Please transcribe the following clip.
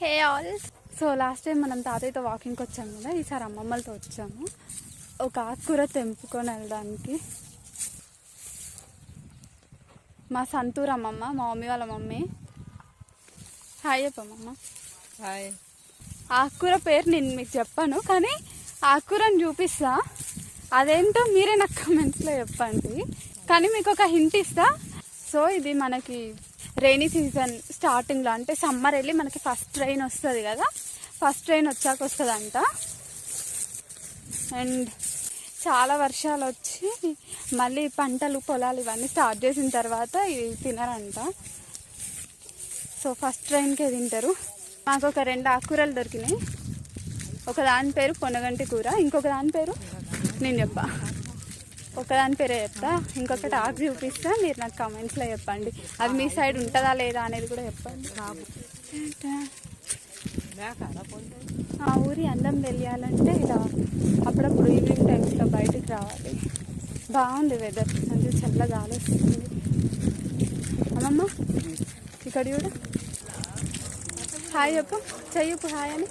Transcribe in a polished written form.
Hey all. So last time మనం తాతయ్యతో వాకింగ్కి వచ్చాము కదా, ఈసారి అమ్మమ్మలతో వచ్చాము ఒక ఆకుకూర తెంపుకొని వెళ్ళడానికి. మా సంతూర్ అమ్మమ్మ, మా మమ్మీ వాళ్ళ మమ్మీ. హాయ్ చెప్పమ్మమ్మ. హాయ్. ఆకుకూర పేరు నేను మీకు చెప్పాను, కానీ ఆకుకూరని చూపిస్తా, అదేంటో మీరే నాకు కమెంట్స్లో చెప్పండి. కానీ మీకు ఒక హింట్ ఇస్తా. సో ఇది మనకి రైనీ సీజన్ స్టార్టింగ్లో, అంటే సమ్మర్ వెళ్ళి మనకి ఫస్ట్ రైన్ వస్తుంది కదా, ఫస్ట్ రైన్ వచ్చాక వస్తుందంట. అండ్ చాలా వర్షాలు వచ్చి మళ్ళీ పంటలు పొలాలు ఇవన్నీ స్టార్ట్ చేసిన తర్వాత ఇవి తినరంట. సో ఫస్ట్ రైన్కే తింటారు. మాకు ఒక 2 ఆకుకూరలు దొరికినాయి. ఒక దాని పేరు పొనగంటి కూర, ఇంకొక దాని పేరు నేను చెప్పా, ఒకదాని పేరే చెప్తా, ఇంకొకటి ఆకు చూపిస్తా, మీరు నాకు కామెంట్స్లో చెప్పండి అది మీ సైడ్ ఉంటుందా లేదా అనేది కూడా చెప్పండి. ఆ ఊరి అందం తెలియాలంటే ఇలా అప్పుడప్పుడు ఈవినింగ్ టైమ్స్లో బయటికి రావాలి. బాగుంది వెదర్, మంచి చల్ల గాలి వస్తుంది. అమ్మమ్మ ఇక్కడ చూడు. హాయ్ చెప్పు, చెయ్యప్పు హాయ్ అని.